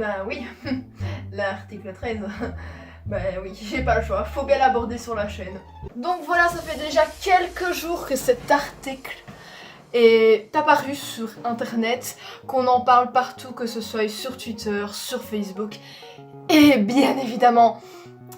Bah oui, l'article 13. Bah oui, j'ai pas le choix, faut bien l'aborder sur la chaîne. Donc voilà, ça fait déjà quelques jours que cet article est apparu sur internet, qu'on en parle partout, que ce soit sur Twitter, sur Facebook et bien évidemment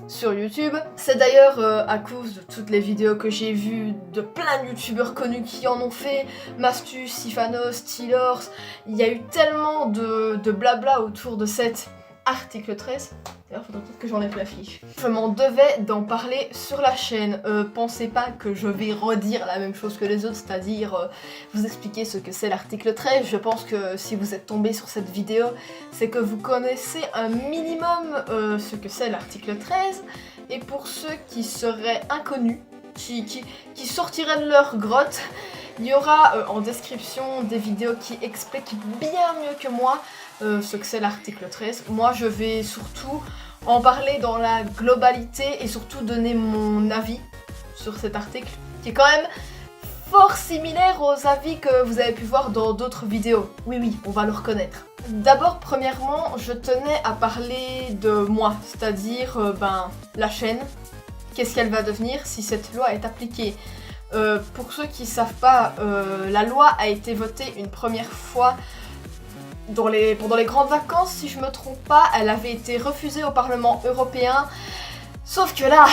sur YouTube. C'est d'ailleurs à cause de toutes les vidéos que j'ai vues de plein de youtubeurs connus qui en ont fait, Mastus, Syphanos, Tylors, il y a eu tellement de blabla autour de cet article 13. D'ailleurs, faudrait peut-être que j'enlève la fiche. Je m'en devais d'en parler sur la chaîne. Pensez pas que je vais redire la même chose que les autres, c'est-à-dire vous expliquer ce que c'est l'article 13. Je pense que si vous êtes tombé sur cette vidéo, c'est que vous connaissez un minimum ce que c'est l'article 13. Et pour ceux qui seraient inconnus, qui sortiraient de leur grotte, il y aura en description des vidéos qui expliquent bien mieux que moi ce que c'est l'article 13. Moi je vais surtout en parler dans la globalité et surtout donner mon avis sur cet article qui est quand même fort similaire aux avis que vous avez pu voir dans d'autres vidéos. Oui, on va le reconnaître. D'abord, premièrement, je tenais à parler de moi, c'est-à-dire la chaîne. Qu'est-ce qu'elle va devenir si cette loi est appliquée ? Pour ceux qui ne savent pas, la loi a été votée une première fois pendant les grandes vacances, si je me trompe pas. Elle avait été refusée au Parlement européen, sauf que là,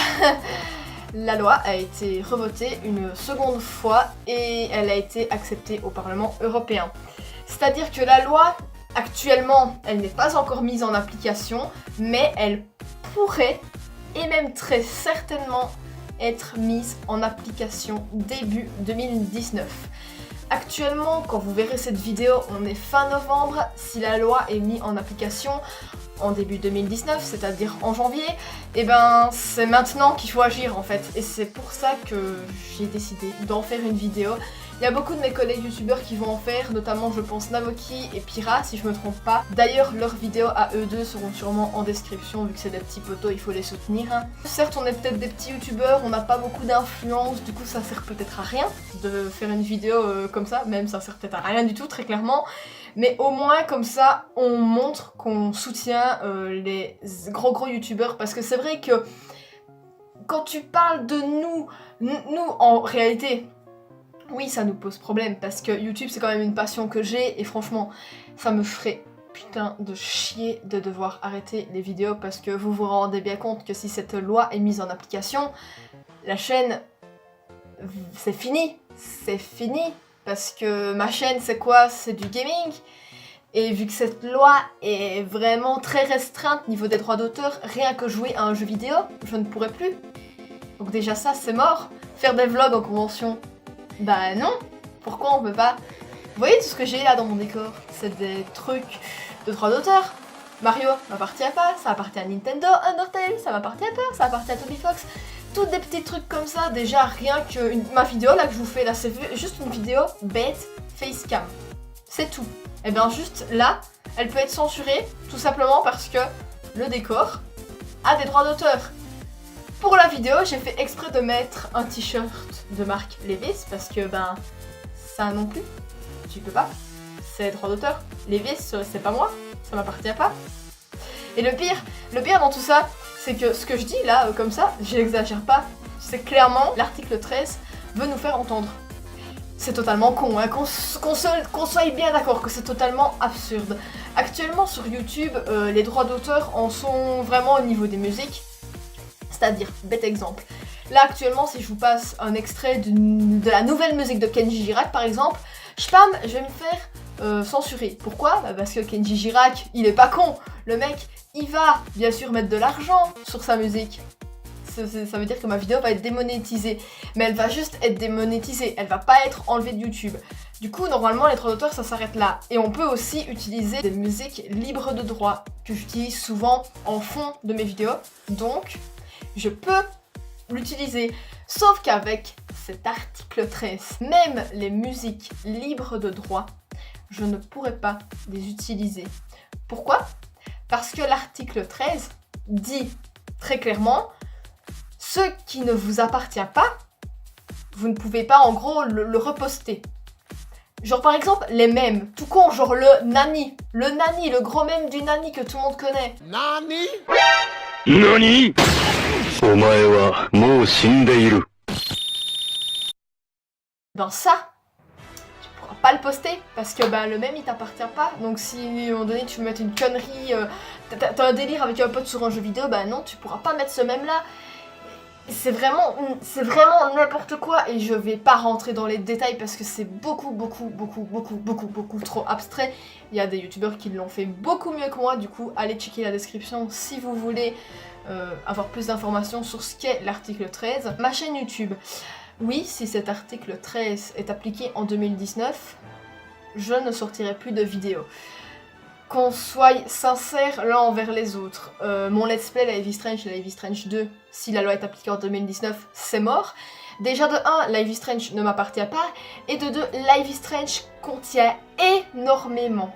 la loi a été revotée une seconde fois et elle a été acceptée au Parlement européen. C'est-à-dire que la loi, actuellement, elle n'est pas encore mise en application, mais elle pourrait, et même très certainement, être mise en application début 2019. Actuellement, quand vous verrez cette vidéo, on est fin novembre. Si la loi est mise en application en début 2019, c'est-à-dire en janvier, et c'est maintenant qu'il faut agir en fait. Et c'est pour ça que j'ai décidé d'en faire une vidéo. Il y a beaucoup de mes collègues youtubeurs qui vont en faire, notamment je pense Navoki et Pira si je me trompe pas. D'ailleurs leurs vidéos à eux deux seront sûrement en description vu que c'est des petits potos, il faut les soutenir. Certes on est peut-être des petits youtubeurs, on n'a pas beaucoup d'influence, du coup ça sert peut-être à rien de faire une vidéo comme ça, même ça sert peut-être à rien du tout très clairement. Mais au moins comme ça on montre qu'on soutient les gros youtubeurs parce que c'est vrai que quand tu parles de nous en réalité, oui, ça nous pose problème parce que YouTube c'est quand même une passion que j'ai et franchement ça me ferait putain de chier de devoir arrêter les vidéos parce que vous vous rendez bien compte que si cette loi est mise en application, la chaîne c'est fini parce que ma chaîne c'est quoi? C'est du gaming et vu que cette loi est vraiment très restreinte niveau des droits d'auteur, rien que jouer à un jeu vidéo, je ne pourrais plus. Donc déjà ça c'est mort. Faire des vlogs en convention, bah non, pourquoi on peut pas? Vous voyez tout ce que j'ai là dans mon décor? C'est des trucs de droit d'auteur. Mario m'appartient pas, ça appartient à Nintendo. Undertale, ça m'appartient pas, ça appartient à Toby Fox. Tous des petits trucs comme ça, déjà rien que ma vidéo là que je vous fais là, c'est juste une vidéo bête facecam. C'est tout. Et bien juste là, elle peut être censurée tout simplement parce que le décor a des droits d'auteur. Pour la vidéo, j'ai fait exprès de mettre un t-shirt de marque Levi's parce que ça non plus, tu peux pas, c'est droit d'auteur. Levi's, c'est pas moi, ça m'appartient pas. Et le pire dans tout ça, c'est que ce que je dis là, comme ça, j'exagère pas, c'est clairement l'article 13 veut nous faire entendre. C'est totalement con, hein, qu'on soit bien d'accord que c'est totalement absurde. Actuellement sur YouTube, les droits d'auteur en sont vraiment au niveau des musiques. C'est-à-dire, bête exemple, là actuellement si je vous passe un extrait de la nouvelle musique de Kenji Girac par exemple, je vais me faire censurer. Pourquoi? Parce que Kenji Girac, il est pas con, le mec il va bien sûr mettre de l'argent sur sa musique. Ça veut dire que ma vidéo va être démonétisée, mais elle va juste être démonétisée, elle va pas être enlevée de YouTube. Du coup normalement les droits d'auteur ça s'arrête là. Et on peut aussi utiliser des musiques libres de droit que j'utilise souvent en fond de mes vidéos, donc je peux l'utiliser. Sauf qu'avec cet article 13, même les musiques libres de droit, je ne pourrais pas les utiliser. Pourquoi? Parce que l'article 13 dit très clairement, ce qui ne vous appartient pas, vous ne pouvez pas en gros le reposter. Genre par exemple, les mèmes, tout con, genre le nani, le gros mème du nani que tout le monde connaît. Nani? Nani? Omae wa mou shindeiru. Ben ça, tu pourras pas le poster, parce que ben le mème il t'appartient pas, donc si à un moment donné tu veux mettre une connerie, t'as un délire avec un pote sur un jeu vidéo, ben non, tu pourras pas mettre ce mème là. C'est vraiment n'importe quoi et je vais pas rentrer dans les détails parce que c'est beaucoup trop abstrait. Il y a des youtubeurs qui l'ont fait beaucoup mieux que moi, du coup allez checker la description si vous voulez avoir plus d'informations sur ce qu'est l'article 13. Ma chaîne YouTube, oui, si cet article 13 est appliqué en 2019, je ne sortirai plus de vidéos. Qu'on soit sincère l'un envers les autres. Mon let's play, Life is Strange 2, si la loi est appliquée en 2019, c'est mort. Déjà de 1, Life is Strange ne m'appartient pas, et de 2, Life is Strange contient énormément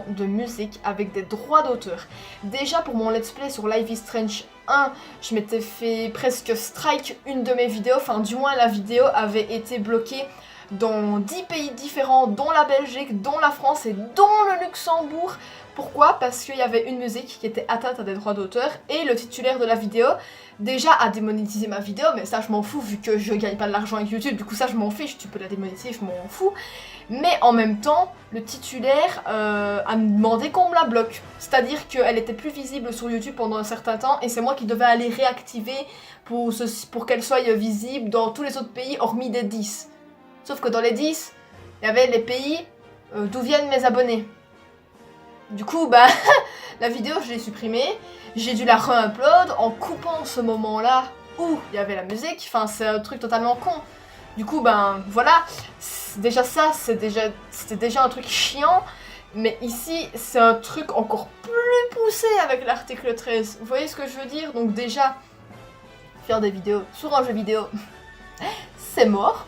de musique avec des droits d'auteur. Déjà pour mon let's play sur Life is Strange 1, je m'étais fait presque strike une de mes vidéos, enfin du moins la vidéo avait été bloquée dans 10 pays différents, dont la Belgique, dont la France et dont le Luxembourg. Pourquoi? Parce qu'il y avait une musique qui était atteinte à des droits d'auteur et le titulaire de la vidéo déjà a démonétisé ma vidéo, mais ça je m'en fous vu que je gagne pas de l'argent avec YouTube, du coup ça je m'en fiche, tu peux la démonétiser, je m'en fous. Mais en même temps, le titulaire a demandé qu'on me la bloque. C'est-à-dire qu'elle était plus visible sur YouTube pendant un certain temps et c'est moi qui devais aller réactiver pour qu'elle soit visible dans tous les autres pays hormis des 10. Sauf que dans les 10, il y avait les pays d'où viennent mes abonnés. Du coup, bah, la vidéo, je l'ai supprimée. J'ai dû la re-upload en coupant ce moment-là où il y avait la musique. Enfin, c'est un truc totalement con. Du coup, ben, voilà. Déjà ça, c'était déjà un truc chiant. Mais ici, c'est un truc encore plus poussé avec l'article 13. Vous voyez ce que je veux dire? Donc déjà, faire des vidéos sur un jeu vidéo, c'est mort.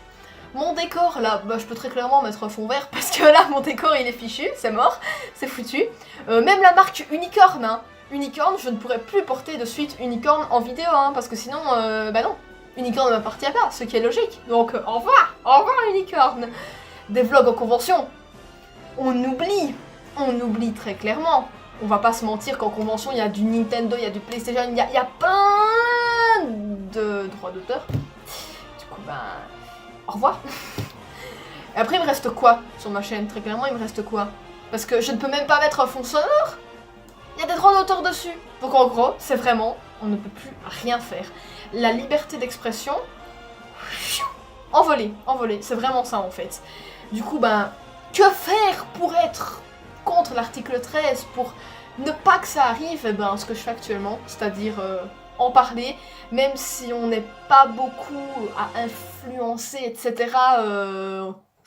Mon décor, là, bah, je peux très clairement mettre un fond vert parce que là, mon décor, il est fichu, c'est mort, c'est foutu. Même la marque Unicorn, hein. Unicorn, je ne pourrais plus porter de suite Unicorn en vidéo, hein, parce que sinon, bah non, Unicorn ne m'appartient pas, ce qui est logique. Donc, au revoir Unicorn. Des vlogs en convention, on oublie très clairement. On va pas se mentir qu'en convention, il y a du Nintendo, il y a du PlayStation, il y a plein de droits d'auteur. Du coup, bah... Au revoir. Et après, il me reste quoi sur ma chaîne? Très clairement, il me reste quoi? Parce que je ne peux même pas mettre un fond sonore. Il y a des droits d'auteur dessus. Donc en gros, c'est vraiment, on ne peut plus rien faire. La liberté d'expression, envolée. C'est vraiment ça en fait. Du coup, ben, que faire pour être contre l'article 13, pour ne pas que ça arrive? Eh ben, ce que je fais actuellement, c'est-à-dire... en parler, même si on n'est pas beaucoup à influencer, etc.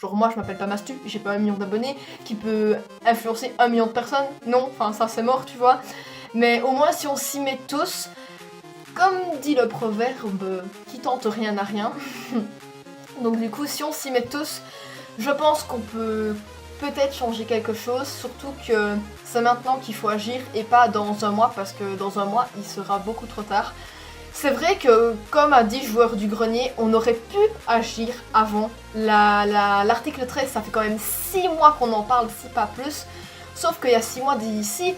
Genre moi je m'appelle pas Mastu, j'ai pas 1 million d'abonnés, qui peut influencer 1 million de personnes, non, enfin ça c'est mort tu vois. Mais au moins si on s'y met tous, comme dit le proverbe, qui tente rien n'a rien. Donc du coup si on s'y met tous, je pense qu'on peut peut-être changer quelque chose, surtout que c'est maintenant qu'il faut agir et pas dans un mois, parce que dans un mois, il sera beaucoup trop tard. C'est vrai que, comme a dit Joueur du Grenier, on aurait pu agir avant. L'article 13, ça fait quand même 6 mois qu'on en parle, si pas plus. Sauf qu'il y a 6 mois d'ici,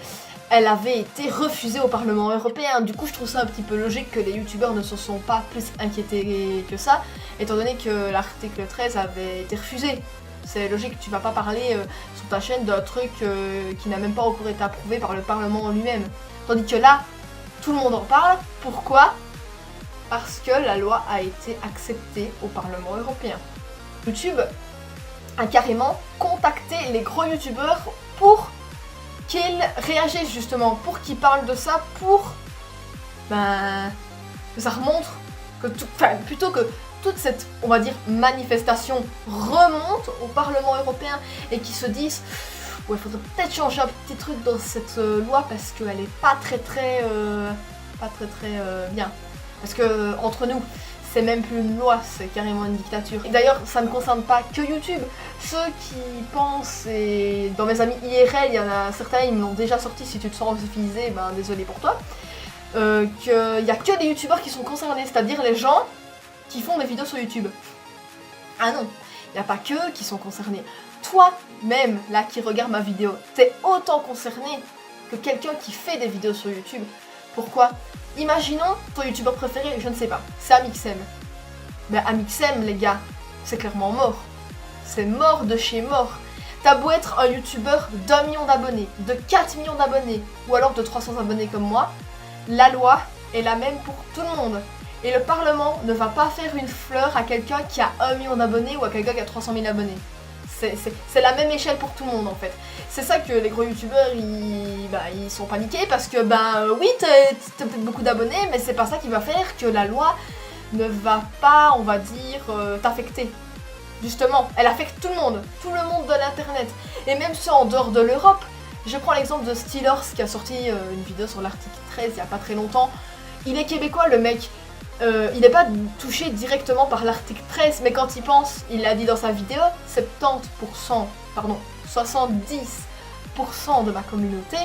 elle avait été refusée au Parlement européen. Du coup, je trouve ça un petit peu logique que les youtubeurs ne se sont pas plus inquiétés que ça, étant donné que l'article 13 avait été refusé. C'est logique, tu vas pas parler sur ta chaîne d'un truc qui n'a même pas encore été approuvé par le Parlement en lui-même. Tandis que là, tout le monde en parle. Pourquoi? Parce que la loi a été acceptée au Parlement européen. YouTube a carrément contacté les gros youtubeurs pour qu'ils réagissent justement, pour qu'ils parlent de ça, pour que ça remonte, que plutôt que toute cette, on va dire, manifestation remonte au Parlement européen et qu'ils se disent ouais, il faudrait peut-être changer un petit truc dans cette loi parce qu'elle est pas très bien. Parce que entre nous, c'est même plus une loi, c'est carrément une dictature. Et d'ailleurs, ça ne concerne pas que YouTube. Ceux qui pensent, et dans mes amis IRL, il y en a certains, ils me l'ont déjà sorti, si tu te sens visé, ben désolé pour toi. Qu'il n'y a que des youtubeurs qui sont concernés, c'est-à-dire les gens qui font des vidéos sur YouTube. Ah non, Il n'y a pas qu'eux qui sont concernés. Toi, même, là, qui regarde ma vidéo, t'es autant concerné que quelqu'un qui fait des vidéos sur YouTube. Pourquoi? Imaginons ton youtubeur préféré, je ne sais pas, c'est Amixem. Mais Amixem, les gars, c'est clairement mort. C'est mort de chez mort. T'as beau être un youtubeur d'1 million d'abonnés, de 4 millions d'abonnés, ou alors de 300 abonnés comme moi, la loi est la même pour tout le monde. Et le Parlement ne va pas faire une fleur à quelqu'un qui a 1 million d'abonnés ou à quelqu'un qui a 300 000 abonnés. C'est la même échelle pour tout le monde en fait. C'est ça que les gros youtubeurs ils sont paniqués parce que oui t'as peut-être beaucoup d'abonnés mais c'est pas ça qui va faire que la loi ne va pas, on va dire, t'affecter. Justement, elle affecte tout le monde de l'internet. Et même ceux en dehors de l'Europe. Je prends l'exemple de Steelers qui a sorti une vidéo sur l'article 13 il y a pas très longtemps. Il est québécois le mec. Il n'est pas touché directement par l'article 13, mais quand il pense, il l'a dit dans sa vidéo, 70% de ma communauté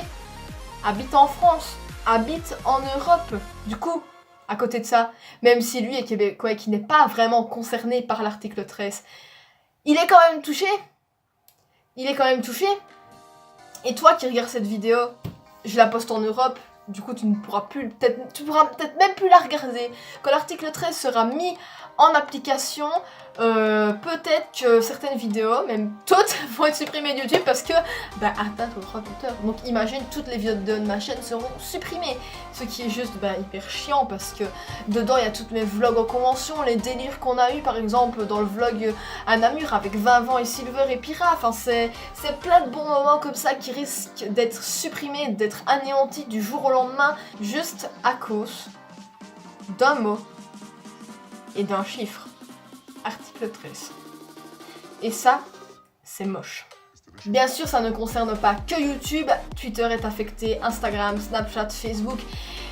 habite en France, habite en Europe. Du coup, à côté de ça, même si lui est québécois et qui n'est pas vraiment concerné par l'article 13, il est quand même touché. Et toi qui regardes cette vidéo, je la poste en Europe. Du coup, tu pourras peut-être même plus la regarder. Quand l'article 13 sera mis en application, peut-être que certaines vidéos, même toutes, vont être supprimées de YouTube parce que, atteinte aux droits d'auteur. Donc imagine, toutes les vidéos de ma chaîne seront supprimées. Ce qui est juste hyper chiant parce que dedans, il y a toutes mes vlogs en convention, les délires qu'on a eu par exemple dans le vlog à Namur avec 20 vents et Silver et Pira. Enfin, c'est plein de bons moments comme ça qui risquent d'être supprimés, d'être anéantis du jour au lendemain, juste à cause d'un mot et d'un chiffre. Article 13. Et ça, c'est moche. Bien sûr, ça ne concerne pas que YouTube, Twitter est affecté, Instagram, Snapchat, Facebook.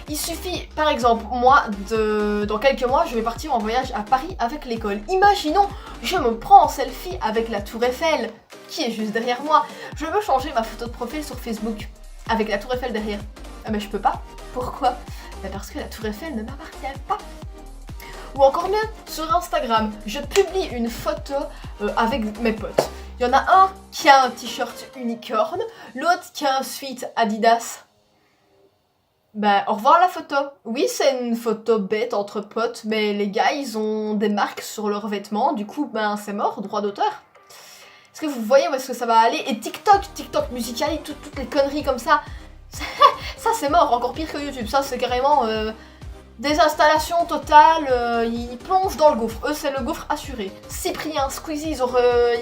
Il suffit, par exemple, moi, dans quelques mois, je vais partir en voyage à Paris avec l'école. Imaginons, je me prends en selfie avec la Tour Eiffel, qui est juste derrière moi. Je veux changer ma photo de profil sur Facebook, avec la Tour Eiffel derrière. Ah mais je peux pas. Pourquoi? Parce que la Tour Eiffel ne m'appartient pas. Ou encore mieux, sur Instagram, je publie une photo avec mes potes. Il y en a un qui a un t-shirt unicorne, l'autre qui a un sweat Adidas. Au revoir la photo. Oui, c'est une photo bête entre potes, mais les gars, ils ont des marques sur leurs vêtements, du coup, c'est mort, droit d'auteur. Est-ce que vous voyez où est-ce que ça va aller? Et TikTok Musical.ly, toutes les conneries comme ça, ça c'est mort, encore pire que YouTube. Ça c'est carrément désinstallation totale, ils plongent dans le gouffre. Eux c'est le gouffre assuré. Cyprien, Squeezie,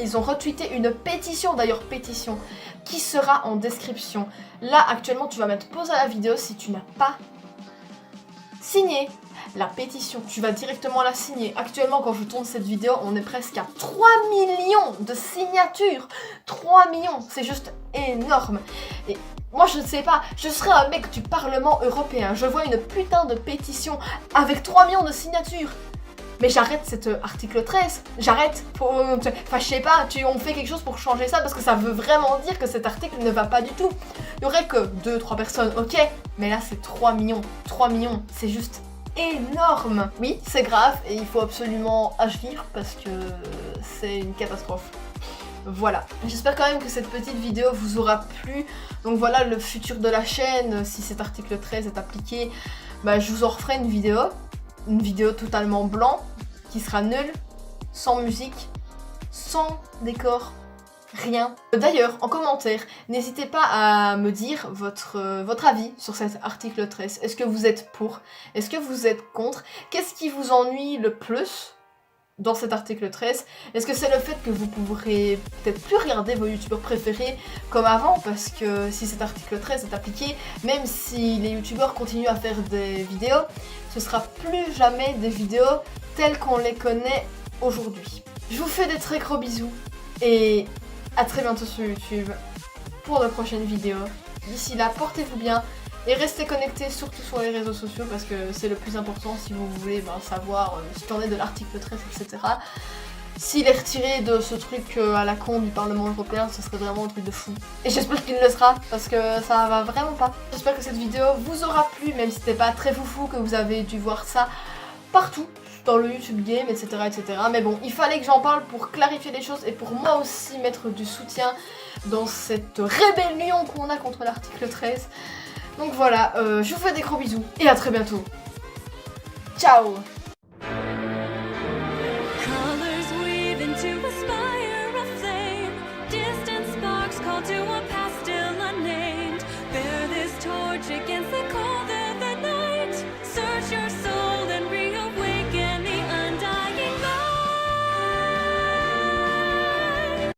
ils ont retweeté une pétition, d'ailleurs pétition, qui sera en description. Là actuellement tu vas mettre pause à la vidéo si tu n'as pas signé la pétition. Tu vas directement la signer. Actuellement quand je tourne cette vidéo, on est presque à 3 millions de signatures. 3 millions, c'est juste énorme. Et moi je ne sais pas, je serais un mec du Parlement européen, je vois une putain de pétition avec 3 millions de signatures. Mais j'arrête cet article 13, j'arrête, enfin je sais pas, on fait quelque chose pour changer ça parce que ça veut vraiment dire que cet article ne va pas du tout. Il y aurait que 2-3 personnes, ok, mais là c'est 3 millions, c'est juste énorme. Oui, c'est grave et il faut absolument agir parce que c'est une catastrophe. Voilà, j'espère quand même que cette petite vidéo vous aura plu. Donc voilà le futur de la chaîne, si cet article 13 est appliqué, je vous en referai une vidéo totalement blanc, qui sera nulle, sans musique, sans décor, rien. D'ailleurs, en commentaire, n'hésitez pas à me dire votre avis sur cet article 13. Est-ce que vous êtes pour? Est-ce que vous êtes contre? Qu'est-ce qui vous ennuie le plus dans cet article 13? Est-ce que c'est le fait que vous pourrez peut-être plus regarder vos youtubeurs préférés comme avant? Parce que si cet article 13 est appliqué, même si les youtubeurs continuent à faire des vidéos, ce sera plus jamais des vidéos telles qu'on les connaît aujourd'hui. Je vous fais des très gros bisous et à très bientôt sur YouTube pour de prochaines vidéos. D'ici là, portez-vous bien. Et restez connectés surtout sur les réseaux sociaux parce que c'est le plus important si vous voulez savoir ce qu'il en est de l'article 13, etc. S'il est retiré de ce truc à la con du Parlement européen, ce serait vraiment un truc de fou. Et j'espère qu'il le sera parce que ça va vraiment pas. J'espère que cette vidéo vous aura plu, même si c'était pas très foufou, que vous avez dû voir ça partout dans le YouTube Game, etc., etc. Mais bon, il fallait que j'en parle pour clarifier les choses et pour moi aussi mettre du soutien dans cette rébellion qu'on a contre l'article 13. Donc voilà, je vous fais des gros bisous et à très bientôt. Ciao!